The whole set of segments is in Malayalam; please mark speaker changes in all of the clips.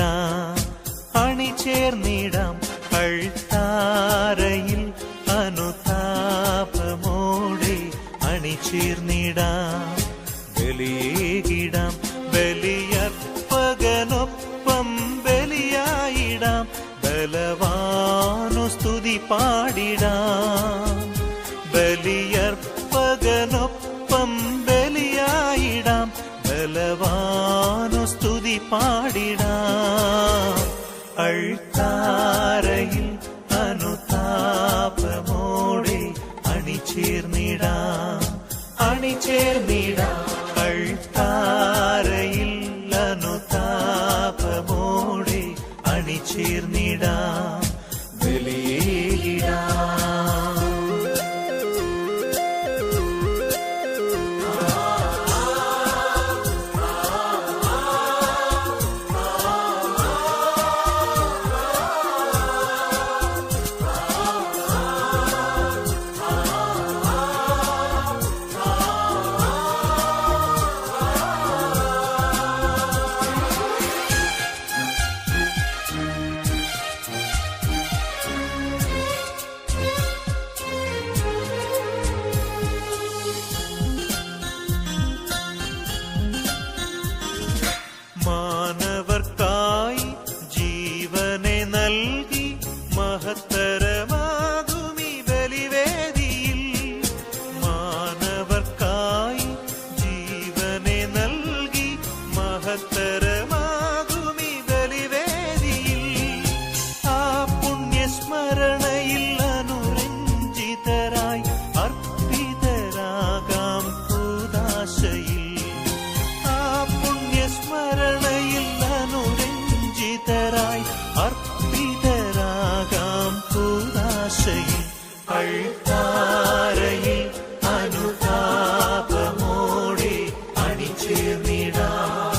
Speaker 1: അണിചേർന്നിടാം അണിചേർന്നിടാം അൾത്താരയിൽ അനുതാപമോടെ അണിചേർന്നിടാം ബലിയേകിടാം ബലിയർപ്പകനൊപ്പം ബലിയായിടാം ബലവാനു സ്തുതി പാടിടാം ബലിയർപ്പകനൊപ്പം ബലിയായിടാം ബലവാനു സ്തുതി പാടിടാം അൾത്താരയിൽ അനുതാപമോടെ അണിചേർന്നിടാം അണിചേർന്നിടാം അൾത്താരയിൽ അനുതാപമോടെ അണിചേർന്നിടാം ബലിയേകിടാം മാനവർക്കായി ജീവനെ നൽകി മഹത്തരമാകുമീ ബലിവേദിയിൽ മാനവർക്കായി ജീവനെ നൽകി മഹത്തരമാകുമീ ബലിവേദിയിൽ ആ പുണ്യസ്മരണയിൽ അനുരഞ്ജിതരായി അർപ്പിതരാകാം കൂദാശയിൽ സ്മരണയിൽ അനുരഞ്ജിതരായി അർപ്പിതരാകാം കൂദാശയിൽ അൾത്താരയിൽ അനുതാപമോടെ അണിചേർന്നിടാം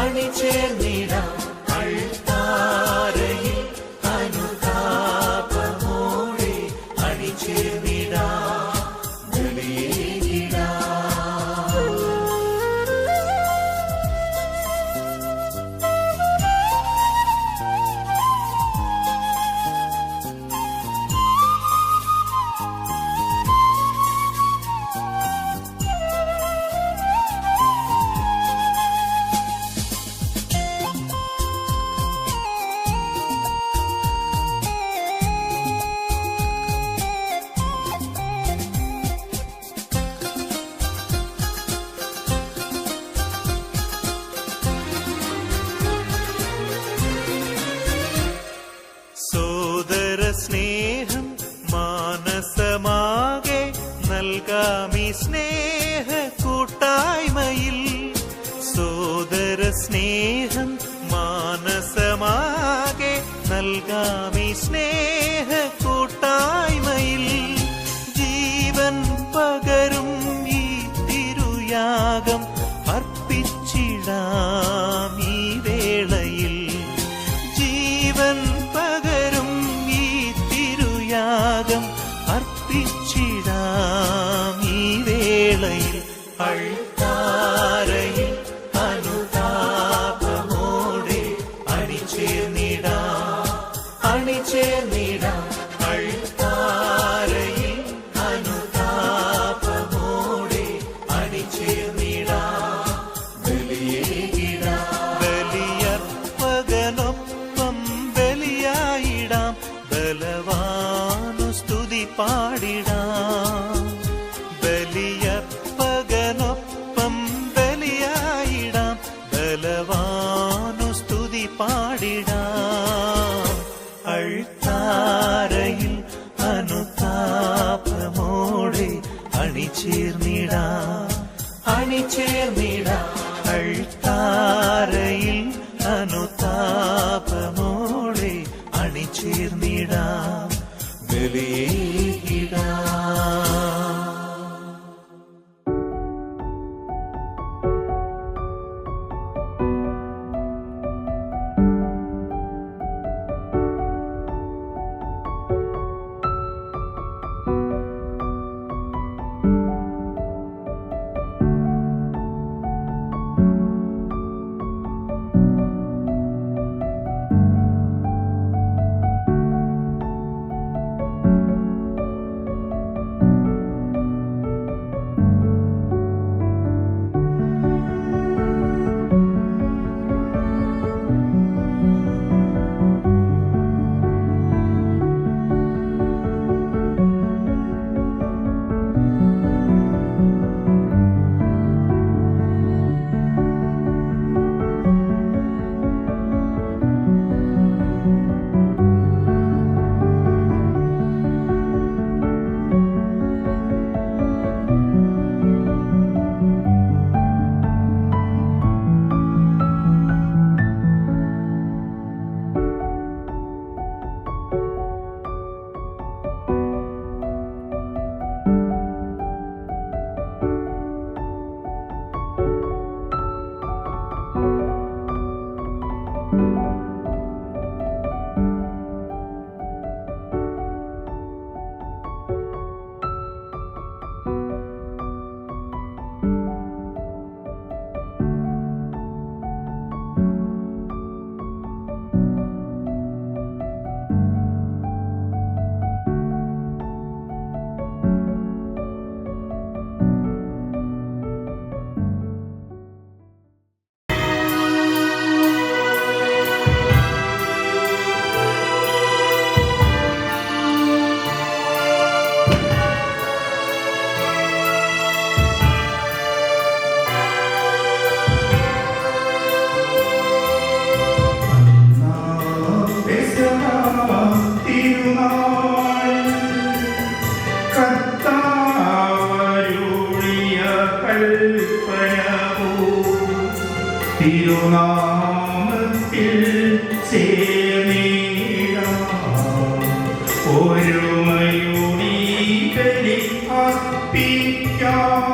Speaker 1: അണിചേർന്നിടാം അൾത്താരയിൽ അനുതാപമോടെ അണിചേർന്നിടാം ബലിയേകിടാം സ്നേഹം മാനസമാകെ നൽകാമീ സ്നേഹ കൂട്ടായ്മയിൽ സോദര സ്നേഹം മാനസമാകെ നൽകാമീ സ്നേഹ കൂട്ടായ്മയിൽ ജീവൻ പകരും ഈ തിരുയാഗം അർപ്പിച്ചിടാം ഈ വേളയിൽ ജീവൻ പകരും ഈ തിരുയാഗം അർപ്പിച്ചിടാം ഈ വേളയിൽ അൾത്താരയിൽ അനുതാപമോടെ അണിചേർന്നിടാം അണിചേർന്നിടാം അൾത്താരയിൽ അനുതാപമോടെ അണിചേർന്നിടാം ബലിയേകിടാം ബലിയർപ്പകനൊപ്പം ബലിയായിടാം ബലവാനു സ്തുതി പാടിടാം ബലിയർപ്പകനൊപ്പം ബലിയായിടാം ബലവാനു സ്തുതി പാടിടാം അൾത്താരയിൽ അനുതാപമോടെ അണിചേർന്നിടാം അണിചേർന്നിടാം അൾത്താരയിൽ അനുതാപമോടെ അണിചേർന്നിടാം ബലിയേകിടാം
Speaker 2: ചേർന്നിടാം ഒരുമയോടി ബലി അർപ്പിക്കാം.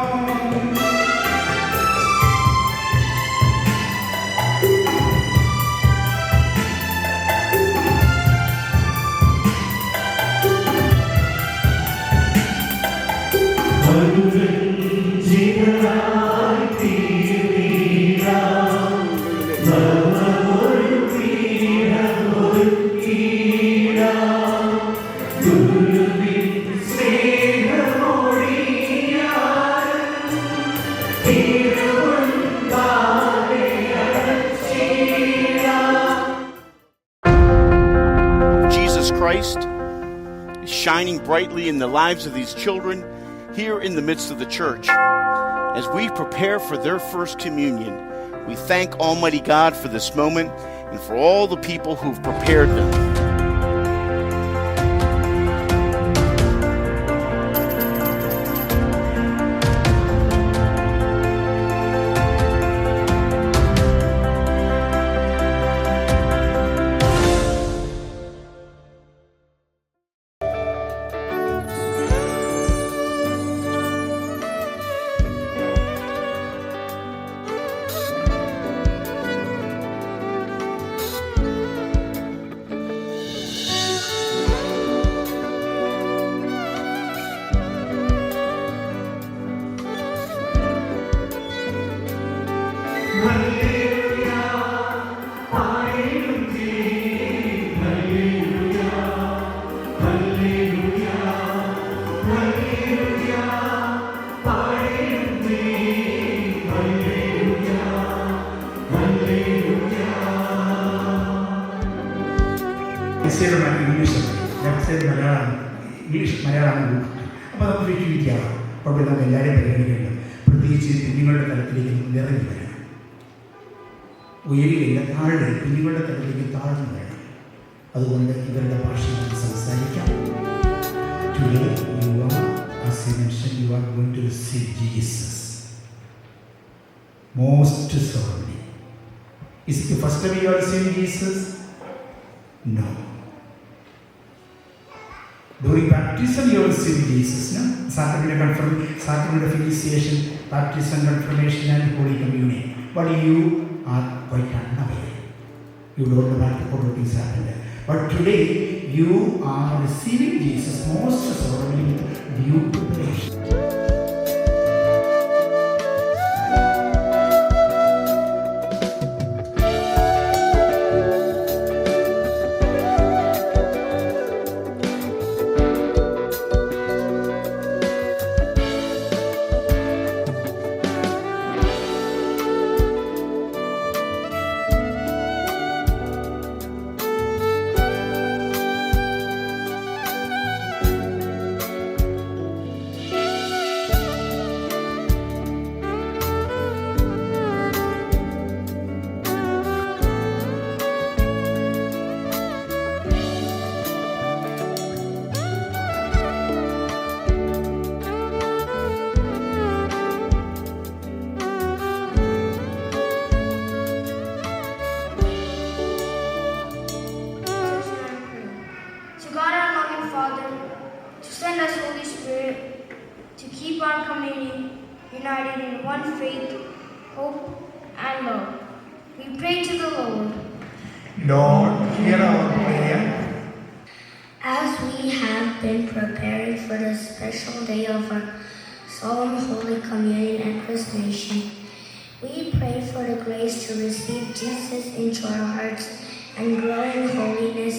Speaker 3: Jesus Christ is shining brightly in the lives of these children here in the midst of the church. As we prepare for their first communion, we thank Almighty God for this moment and for all the people who've prepared them.
Speaker 2: English Malayalam അപ്പോൾ നമുക്ക് വിട്ടുവീഴ്ചയാണ്. കുഴപ്പമില്ല, നമുക്ക് എല്ലാവരെയും പരിഗണിക്കേണ്ടത്. പ്രത്യേകിച്ച് കുഞ്ഞുങ്ങളുടെ തലത്തിലേക്ക് ഇറങ്ങി വരണം. ഉയരുകയില്ല, താഴെ കുഞ്ഞുങ്ങളുടെ തലത്തിലേക്ക് താഴ്ന്നു വരണം. അതുകൊണ്ട് ഇവരുടെ ഭാഷയിൽ സംസാരിക്കാം. Today you are, as I mentioned, you are going to receive Jesus most solemnly. Is it the first time you are receiving Jesus? No. During baptism you are receiving Jesus, no? Sacrament of initiation, baptism, confirmation and Holy Communion. But you are quite unaware. You don't know what things happen there. But today you are receiving Jesus most solemnly with due preparation.
Speaker 4: our community united in one faith, hope, and love. We pray to the Lord.
Speaker 2: Lord, hear our prayer.
Speaker 4: As we have been preparing for the special day of our solemn Holy Communion and Chrismation, we pray for the grace to receive Jesus into our hearts and grow in holiness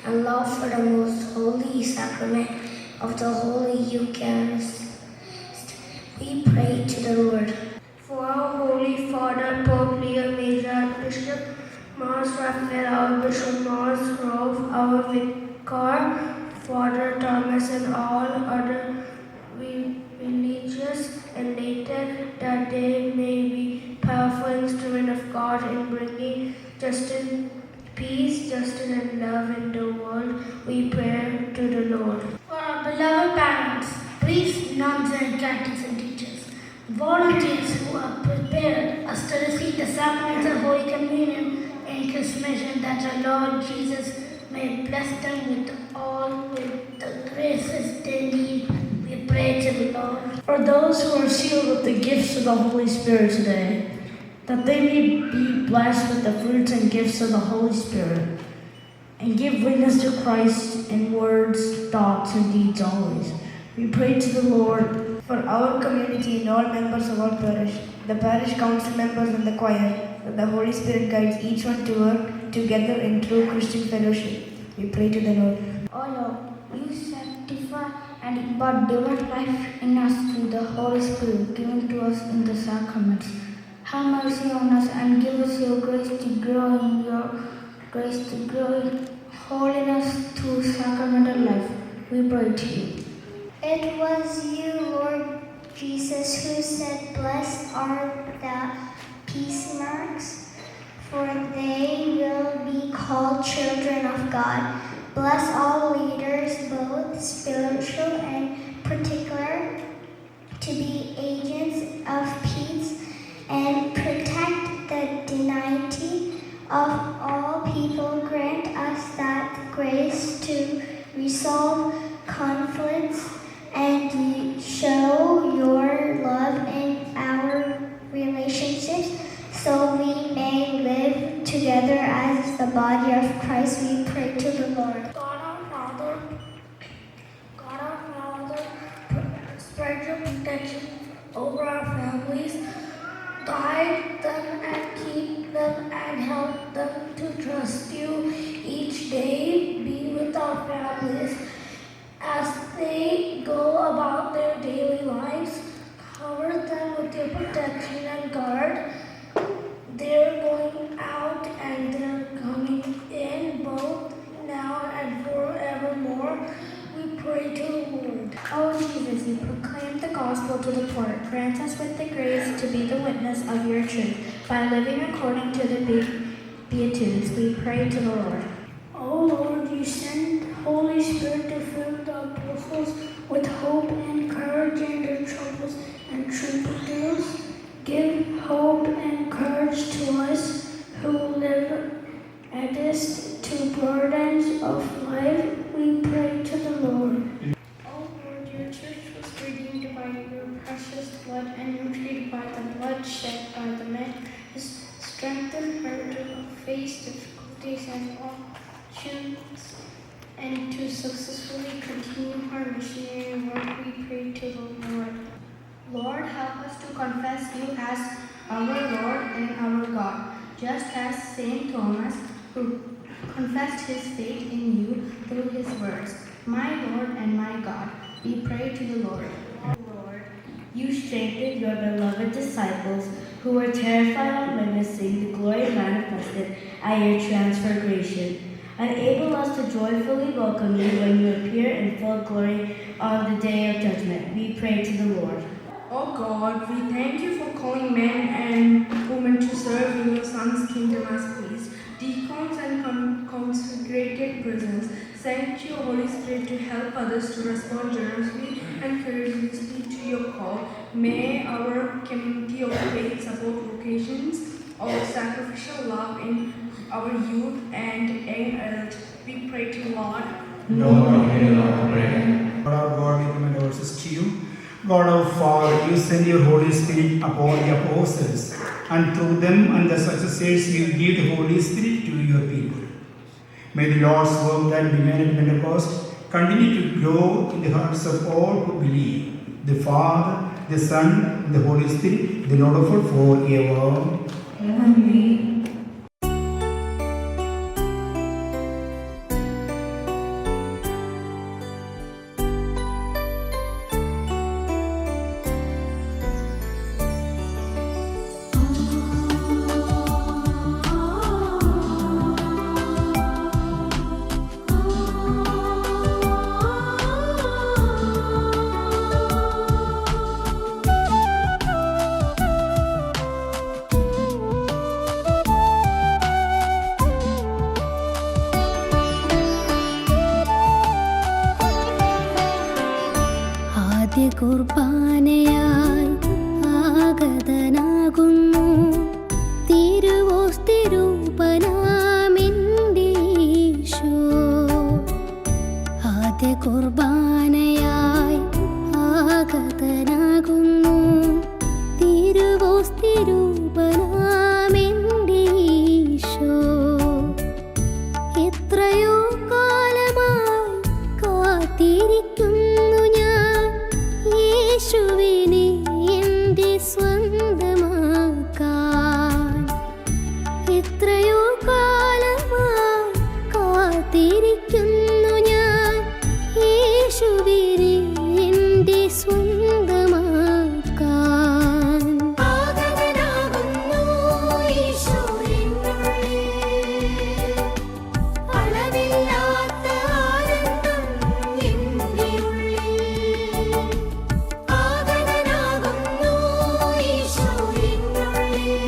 Speaker 4: and love for the most holy sacrament of the Holy Eucharist. We pray to the Lord. For our Holy Father, Pope Leo Major, Bishop Mars Raphael, our Bishop Mars Rove, our Vicar, Father Thomas, and all other religious and laity, that they may be powerful instrument of God in bringing justice, peace, justice, and love in the world. We pray to the Lord.
Speaker 5: For our beloved parents, priests, nuns, and catechists and teachers, volunteers who have prepared us to receive the sacraments of Holy Communion and Christmas, that our Lord Jesus may bless them with the graces they need. We pray to the Lord.
Speaker 6: For those who are sealed with the gifts of the Holy Spirit today, that they may be blessed with the fruits and gifts of the Holy Spirit, and give witness to Christ in words, thoughts, and deeds always. We pray to the Lord.
Speaker 7: For our community and all members of our parish, the parish council members and the choir, that the Holy Spirit guides each one to work together in true Christian fellowship. We pray to the Lord.
Speaker 4: O Lord, you sanctify and impart divine life in us through the Holy Spirit given to us in the sacraments. Have mercy on us and give us your grace to grow in holiness through sacramental life. We pray to you.
Speaker 8: It was you, Lord Jesus, who said, "Blessed are the peace marks, for they will be called children of God." Bless all leaders, both spiritual and particular, to be agents of peace and protect the dignity of all people. Grant us that grace to resolve conflicts and show your love in our relationships, so we may live together as the body of Christ. We pray to the Lord.
Speaker 5: God our Father, spread your protection over our families, guide them and keep them and help them to trust you each day. Be with our families as they go about their daily lives. Cover them with your protection and guard. They're going out and they're coming in, both now and forevermore. We pray to the Lord.
Speaker 9: O Jesus, you proclaim the gospel to the poor. Grant us with the grace to be the witness of your truth. By living according to the Beatitudes, we pray to the Lord.
Speaker 5: O Lord, you send Holy Spirit to fill the apostles with hope and courage in their troubles and tribulations. Give hope and courage to us who live adjust to burdens of life. We pray to the Lord.
Speaker 6: O Lord, your church was redeemed by your precious blood and nurtured by the blood shed by the man. Strengthen her to face difficulties and options and to successfully continue her missionary work. We pray to the Lord.
Speaker 9: Lord, help us to confess you as our Lord and our God, just as Saint Thomas, who confessed his faith in you through his words. My Lord and my God, we pray to the Lord.
Speaker 6: Lord, you strengthened your beloved disciples who were terrified of witnessing the glory manifested at your transfiguration. Enable us to joyfully welcome you when you appear in full glory on the day of judgment. We pray to the Lord.
Speaker 10: Oh God, we thank you for calling men and women to serve in your Son's kingdom as priests, deacons and consecrated prisons. Send your Holy Spirit to help others to respond generously and courageously to your call. May our community of faith support vocations of sacrificial love in our youth and young adults. We pray to Lord.
Speaker 2: Lord, hear our prayer. Lord our God, we commend ourselves to you. God our Father, you send your Holy Spirit upon the apostles, and through them and the successors you give the Holy Spirit to your people. May the Lord's work that began at Pentecost continue to grow in the hearts of all who believe. The Father, the Son, and the Holy Spirit, the Lord of all forever.
Speaker 6: Amen.
Speaker 11: കുർബാനയായി ആഗതനാകുന്നു തിരുവോസ്തിരൂപനാ കുർബാനയായി ആഗതനാകുന്നു തിരുവോസ്തിരൂപനാമെൻ്റെ Isho. എത്രയോ കാലമായി കാത്തിരിക്കുന്നു ഞാൻ യേശുവിനെ എൻ്റെ സ്വന്തമാക്കാൻ. എത്രയോ കാലമായി കാത്തിരിക്കുന്നു ഞാൻ യേശുവിനെ എൻ്റെ സ്വന്തമാക്കാൻ.
Speaker 12: ആഗതനാകുന്നു ഈശോ എന്നുള്ളിൽ, അളവില്ലാത്ത ആനന്ദം എൻ്റെ ഉള്ളിൽ. ആഗതനാകുന്നു ഈശോ എന്നുള്ളിൽ,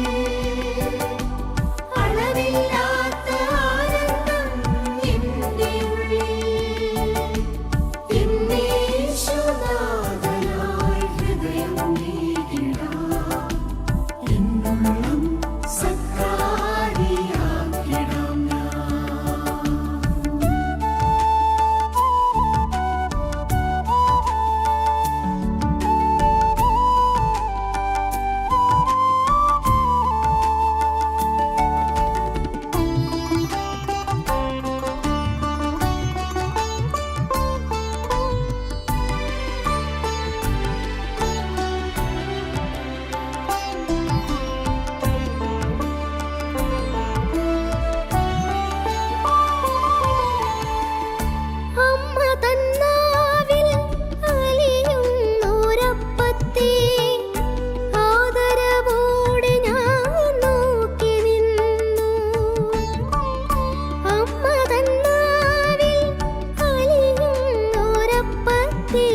Speaker 12: അളവില്ലാത്ത ആനന്ദം എൻ്റെ ഉള്ളിൽ. എന്നെ യേശുനാഥനായി ഹൃദയം നീക്കിടാം, എന്നുള്ളം സത്കാരിയാക്കിടാം ഞാൻ.
Speaker 11: അമ്മ തന്നാവിൽ അലിയുന്നോരപ്പത്തെ ആദരവോടെ ഞാൻ നോക്കി നിന്നു. അമ്മ തന്നാവിൽ അലിയുന്നോരപ്പത്തെ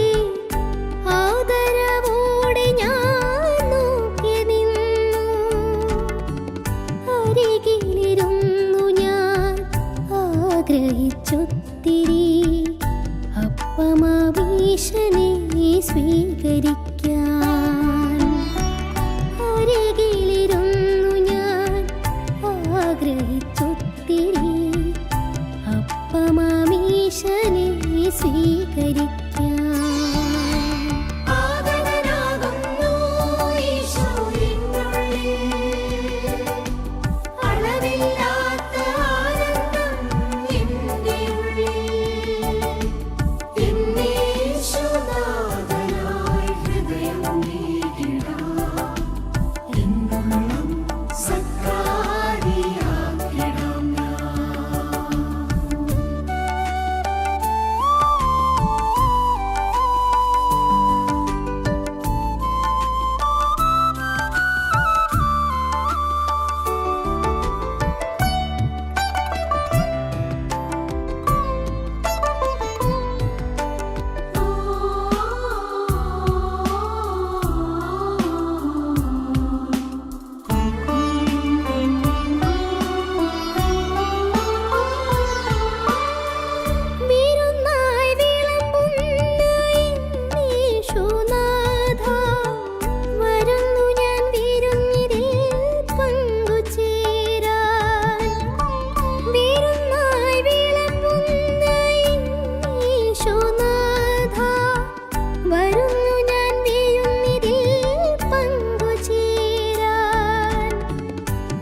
Speaker 11: ആദരവോടെ ഞാൻ നോക്കി നിന്നു. അരികിലിരുന്നു ഞാൻ ആഗ്രഹിച്ചൊത്തിരി അപ്പമാവീശനെ സ്വീകരിക്കാൻ. അരികിലിരുന്നു ഞാൻ ആഗ്രഹിച്ചൊത്തിരി അപ്പമാവീശനെ സ്വീകരിക്കാൻ.
Speaker 12: ആഗതനാകുന്നു ഈശോ എന്നുള്ളിൽ, അളവില്ലാത്ത ആനന്ദം എൻ്റെ ഉള്ളിൽ. എന്നെ യേശുനാഥനായി ഹൃദയം നീക്കിടാം, എന്നുള്ളം സത്കാരിയാക്കിടാം ഞാൻ.
Speaker 11: വിരുന്നായി വിളമ്പുന്ന യേശുനാഥാ, വരുന്നു ഞാൻ വിരുന്നിതിൽ പങ്കുചേരാൻ. വിരുന്നായി വിളമ്പുന്ന യേശുനാഥാ, വരുന്നു ഞാൻ വിരുന്നിതിൽ പങ്കുചേരാൻ.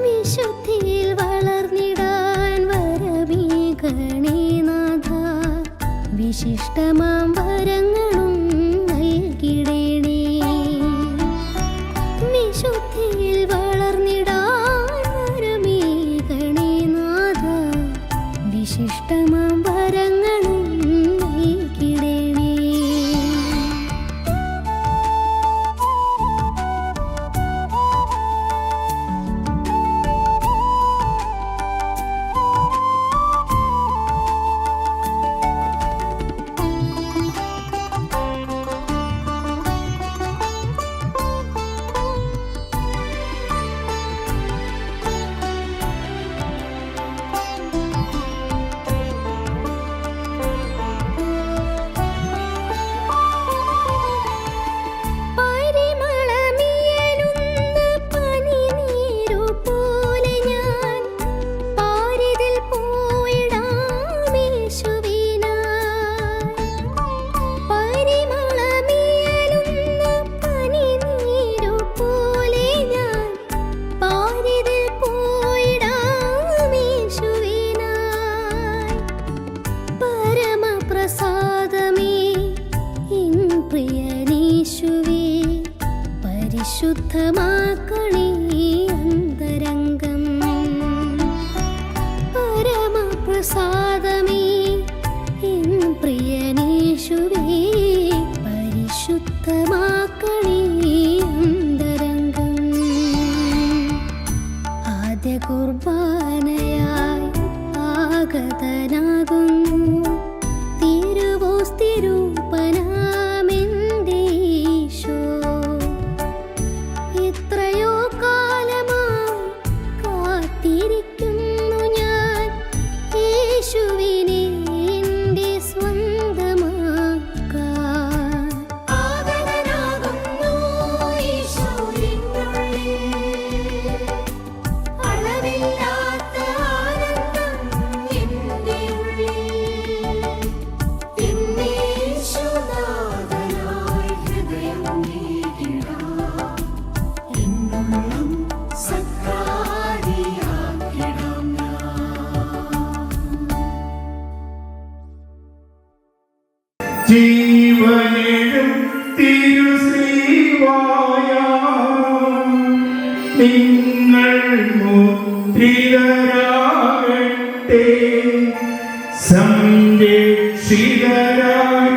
Speaker 11: വിശുദ്ധിയിൽ വളർന്നിടാൻ വരമേകണേ നാഥ, വിശിഷ്ടമാം വരങ്ങളും നൽകിടേണേ. വിശുദ്ധിയിൽ വളർന്നിടാൻ വരമേകണേ നാഥ, വിശിഷ്ടമാം വരങ്ങളും നൽകിടേണേ. പരിശുദ്ധമാക്കണേ അന്തരംഗം. പരമപ്രസാദമേ എൻ പ്രിയനേശുവേ, പരിശുദ്ധമാക്കണേ അന്തരംഗം. ആദ്യ കുർബാനയായി ആഗതനാകുന്നു തിരുവോസ്തിരൂപനാമെന്തീശോ. എത്രയോ കാലമായി കാത്തിരിക്കുന്നു ഞാൻ യേശുവിനെ എൻ്റെ സ്വന്തമാക്കാൻ.
Speaker 12: ആഗതനാകുന്നു ഈശോ എന്നുള്ളിൽ, അളവില്ലാത്ത ആനന്ദം എൻ്റെ ഉള്ളിൽ. എന്നേശുനാഥനായി ഹൃദയം നീക്കിടാം, എന്നുള്ളം സത്കാരിയാക്കിടാം ഞാൻ.
Speaker 2: ജീവനെഴും തിരുശ്രീവായ നിങ്ങൾ മുദ്രിതരാകട്ടെ, സംരക്ഷിതരായി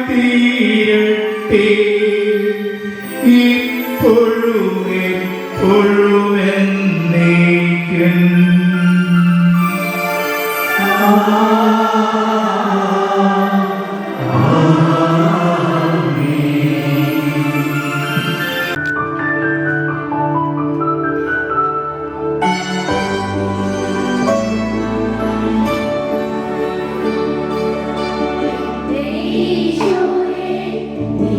Speaker 2: തീരട്ടെ, ഇപ്പോഴും എപ്പോഴും എന്നേക്കും.
Speaker 12: യേശുവേ, നീ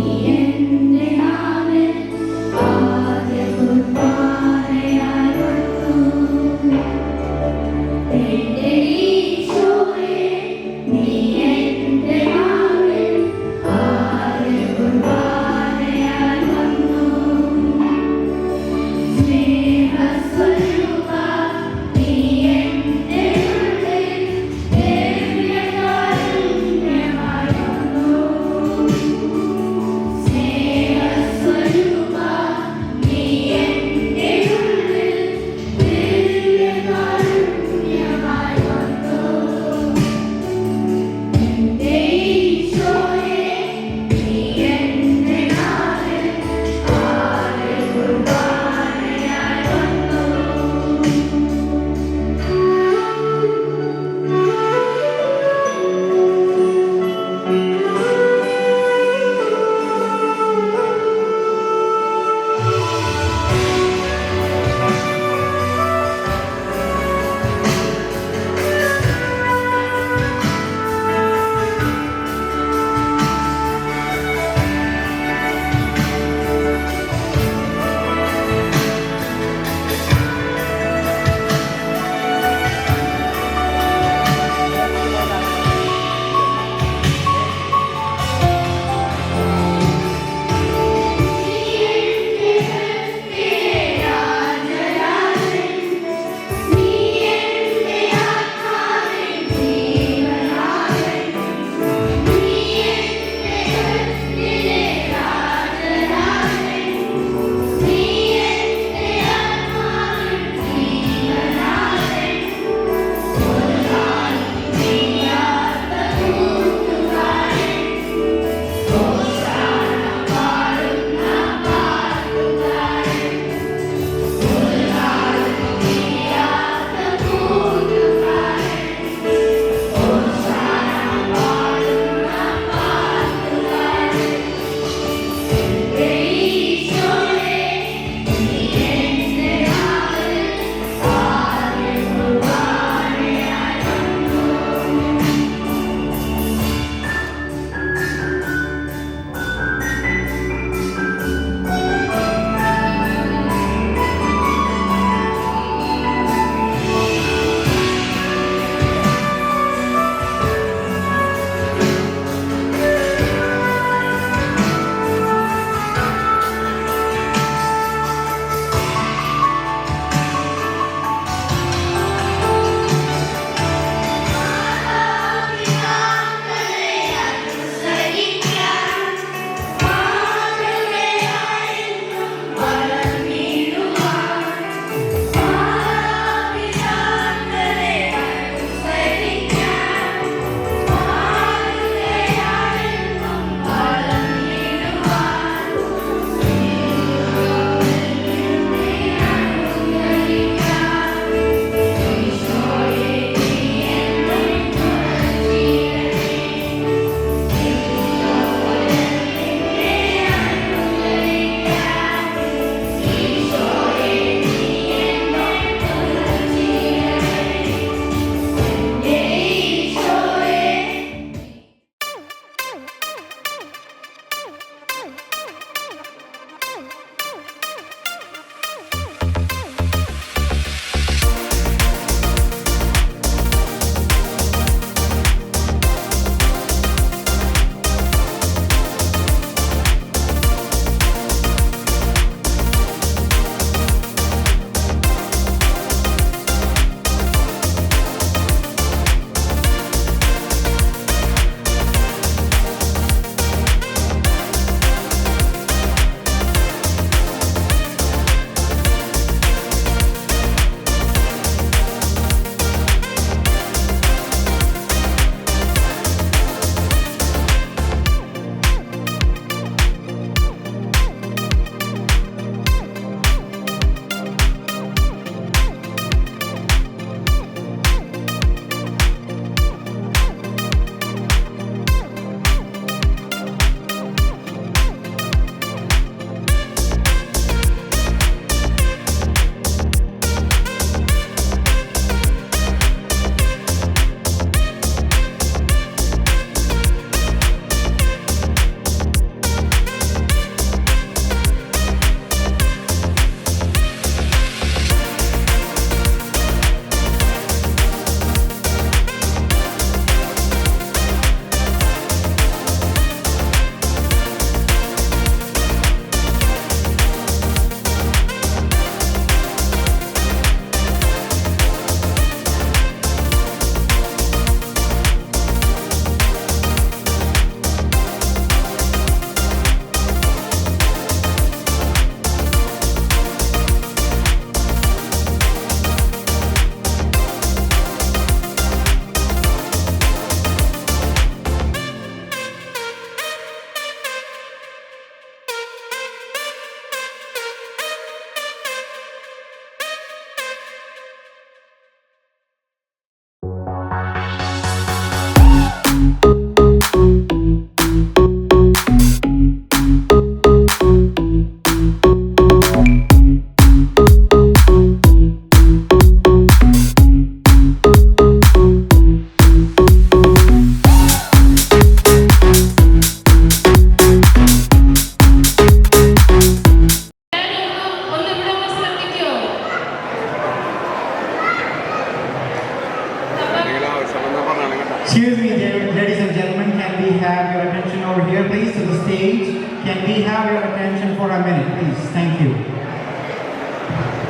Speaker 2: Excuse me, ladies and gentlemen, can we have your attention over here, please, to the stage? Can we have your attention for a minute, please? Thank you.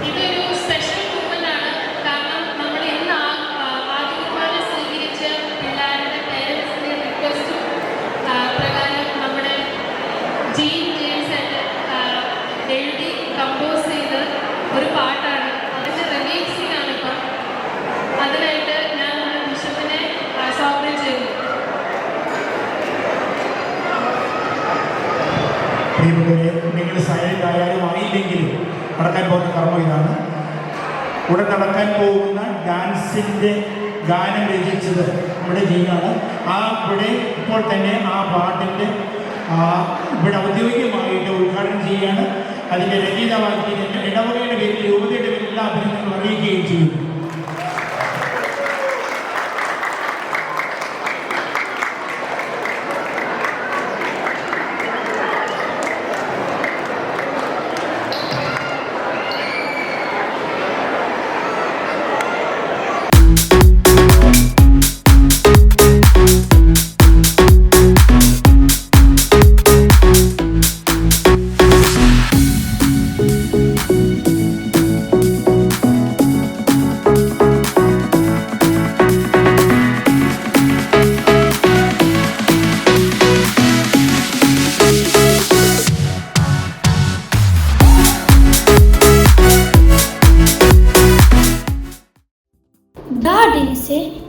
Speaker 13: ഇതൊരു സ്പെഷ്യൽ മൂവ്മെന്റ് ആണ്. കാരണം നമ്മൾ ഇന്ന് ആദ്യമായി സ്വീകരിച്ച പിള്ളേരുടെ പേരൻസിന്റെ റിക്വസ്റ്റ് പ്രകാരം നമ്മുടെ ജീൻ ജെയിംസ് എഴുതി കമ്പോസ് ചെയ്ത് ഒരു പാട്ടാണ്. അതിന്റെ റിമീക്സിംഗ് ആണ് ഇപ്പം. അതിനായിട്ട് ഞാൻ നമ്മുടെ ബിഷപ്പിനെ സ്വാഗതം ചെയ്യുന്നു.
Speaker 2: നിങ്ങൾ സൈലന്റ് ആയാലും ആയില്ലെങ്കിലും നടക്കാൻ പോകുന്ന കർമ്മം ഇതാണ്. ഉടൻ നടക്കാൻ പോകുന്ന ഡാൻസിൻ്റെ ഗാനം രചിച്ചത് നമ്മുടെ ജീനാണ്. ഇവിടെ ഇപ്പോൾ തന്നെ ആ പാട്ടിൻ്റെ ഇവിടെ ഔദ്യോഗികമായിട്ട് ഉദ്ഘാടനം ചെയ്യുകയാണ്. അതിൻ്റെ രചയിതാവാക്കി ഇടവകയുടെ പേരിൽ യുവതിയുടെ പേരിൽ എല്ലാ അഭിനന്ദനങ്ങളും അറിയിക്കുകയും ചെയ്യും.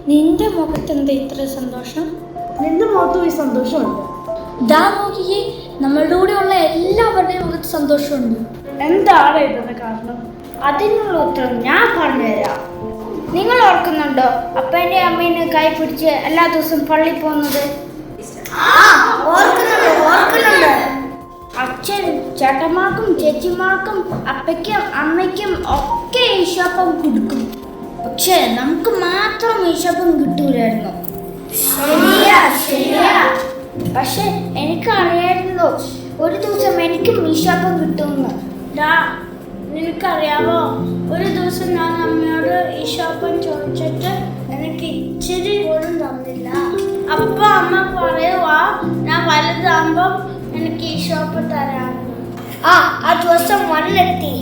Speaker 5: നിന്റെ മുഖത്തെന്താ ഇത്ര സന്തോഷം?
Speaker 7: നിന്റെ മുഖത്തും ഈ സന്തോഷമുണ്ട്.
Speaker 5: ദാ നോക്കിയേ, നമ്മളുടെ കൂടെയുള്ള എല്ലാവരുടെയും മുഖത്ത് സന്തോഷമുണ്ട്.
Speaker 7: എന്താണ് ഇതിന്റെ കാരണം?
Speaker 5: അതിനുള്ള ഉത്തരം ഞാൻ പറഞ്ഞുതരാം. നിങ്ങൾ ഓർക്കുന്നുണ്ടോ അപ്പൻ്റെ അമ്മേനെ കൈ പിടിച്ച് എല്ലാ ദിവസവും പള്ളി പോകുന്നത്? അച്ഛൻ ചേട്ടന്മാർക്കും ചേച്ചിമാർക്കും അപ്പയ്ക്കും അമ്മയ്ക്കും ഒക്കെ ഈശോപ്പം കൊടുക്കും. പക്ഷെ നമുക്ക് മാത്രം ഈശോപ്പം കിട്ടൂലായിരുന്നു. പക്ഷെ എനിക്കറിയായിരുന്നു ഒരു ദിവസം എനിക്കും ഈശോപ്പം കിട്ടുമെന്ന്. നിനക്കറിയാവോ, ഒരു ദിവസം ഞാൻ അമ്മയോട് ഈശോപ്പം ചോദിച്ചിട്ട് എനിക്ക് ഇച്ചിരി പോലും തന്നില്ല. അപ്പൊ അമ്മ പറയുവാ ഞാൻ വലുതാകുമ്പം എനിക്ക് ഈശോപ്പം തരാമെന്ന്. ആ ദിവസം വന്നെത്തി.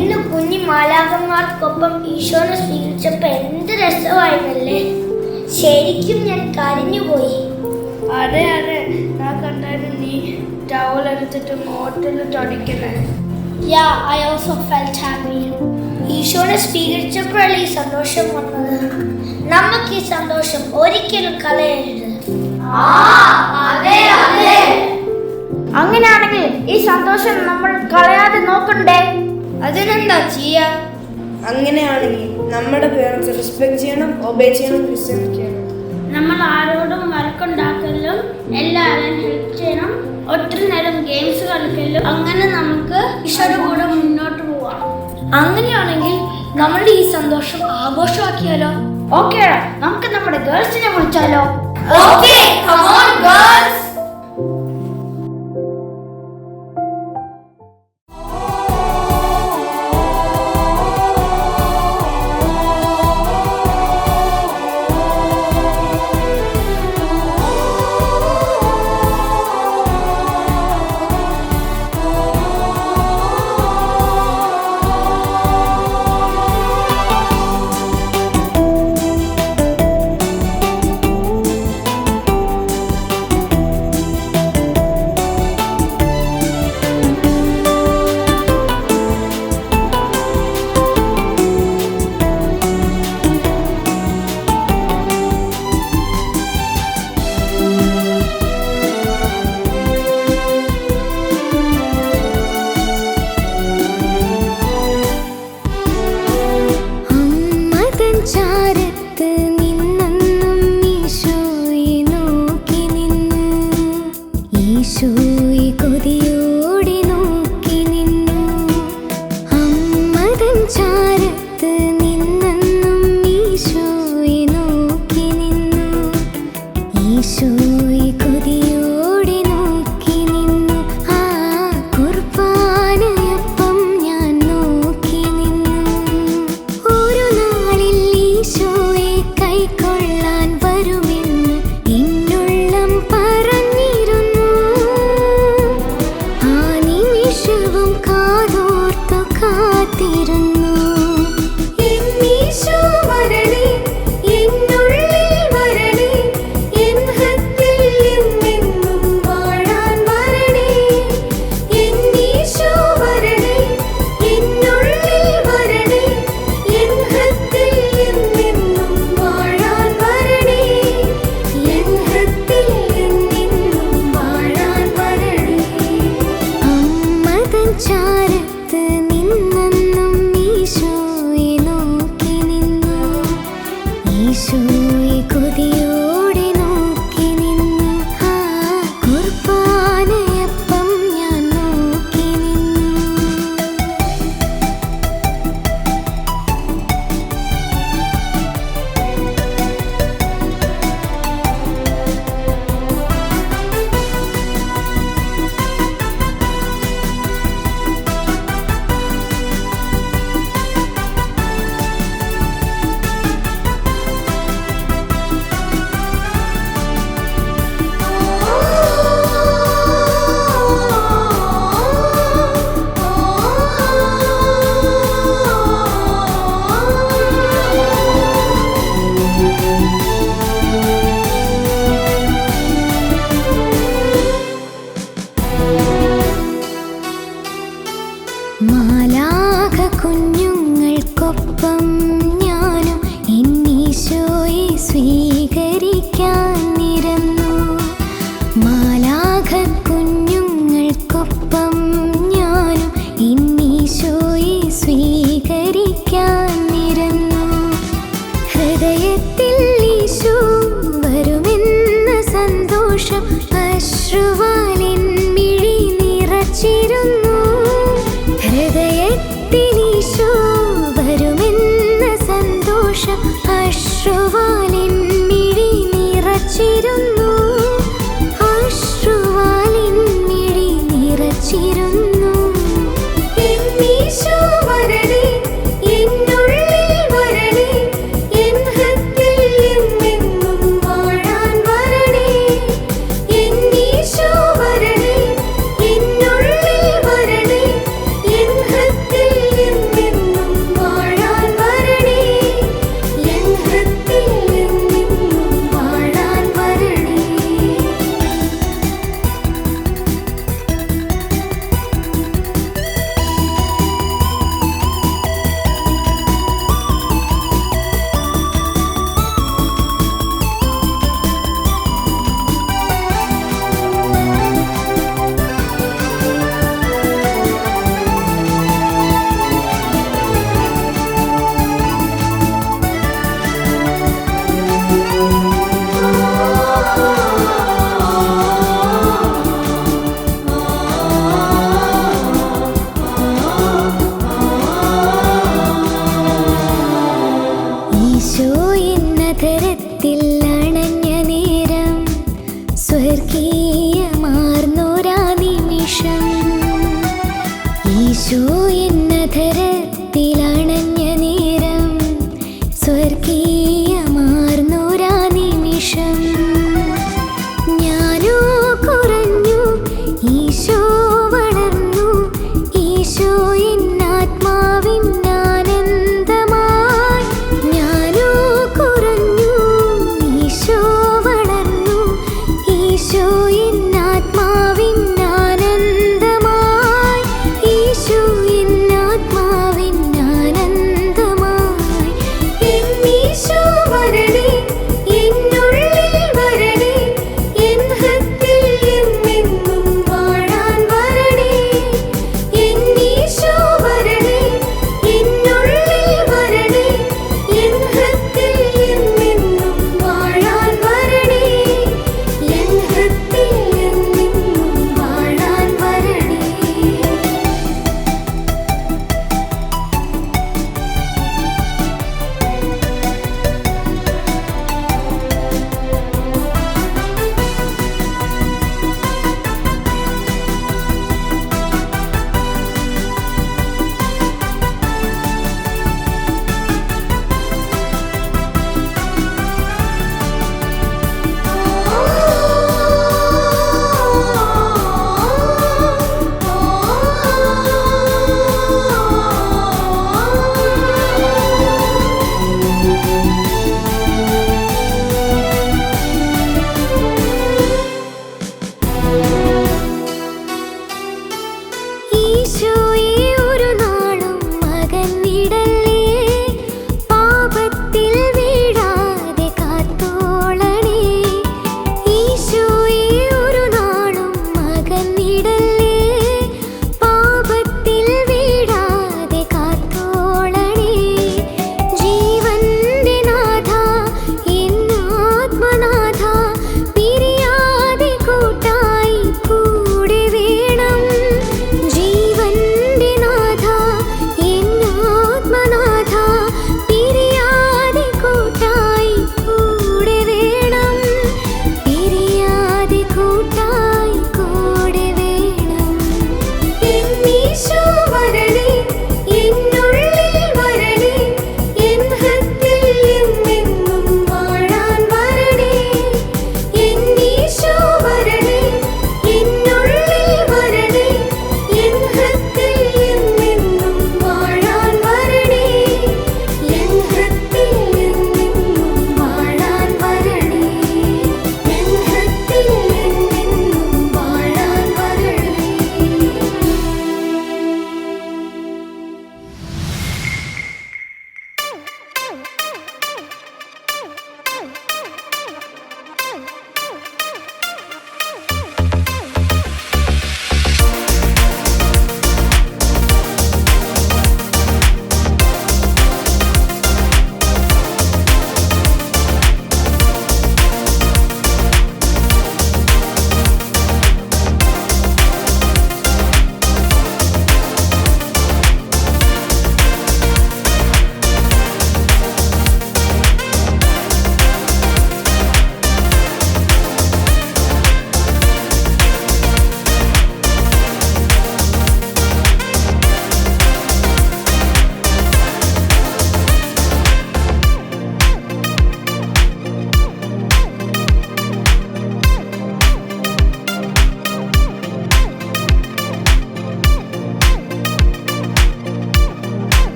Speaker 5: ഇന്ന് കുഞ്ഞി മാലാഖന്മാർക്കൊപ്പം ഈശോനെ സ്വീകരിച്ചപ്പോ എന്ത് രസമായിരുന്നല്ലേ. ശരിക്കും ഞാൻ കരഞ്ഞുപോയി.
Speaker 7: അതെ ഞാൻ കണ്ടായിരുന്നു നീ ടവൽ എടുത്തിട്ട് മോട്ടിൽ തുടയ്ക്കണേ.
Speaker 5: Yeah, I also felt happy. ഈശോനെ സ്വീകരിച്ചപ്പോഴല്ലേ ഈ സന്തോഷം വന്നത്. നമുക്ക് ഈ സന്തോഷം ഒരിക്കലും കളയരുത്. അങ്ങനെയാണെങ്കിൽ ഈ സന്തോഷം നമ്മൾ കളയാതെ നോക്കണ്ടേ? അതിനെന്താ ചെയ്യാ?
Speaker 7: അങ്ങനെയാണെങ്കിൽ നമ്മുടെ പേരൻസ് റെസ്പെക്ട് ചെയ്യണം, ഒബേ ചെയ്യണം, ലിസൺ ചെയ്യണം.
Speaker 5: നമ്മൾ ആരോടും വഴക്കുണ്ടാക്കലും എല്ലാവരും ഹെൽപ്പ് ചെയ്യണം, ഒത്തിരി നേരം ഗെയിംസ് കളിക്കലും. അങ്ങനെ നമുക്ക് ഈശോയുടെ കൂടെ മുന്നോട്ട് പോവാം. അങ്ങനെയാണെങ്കിൽ നമ്മളുടെ ഈ സന്തോഷം ആഘോഷമാക്കിയാലോ? ഓക്കെ, നമുക്ക് നമ്മുടെ ഗേൾസിനെ വിളിച്ചാലോ? Okay, come on girls.
Speaker 11: കൈക്കൊള്ളാൻ വരുമെന്ന് സന്തോഷം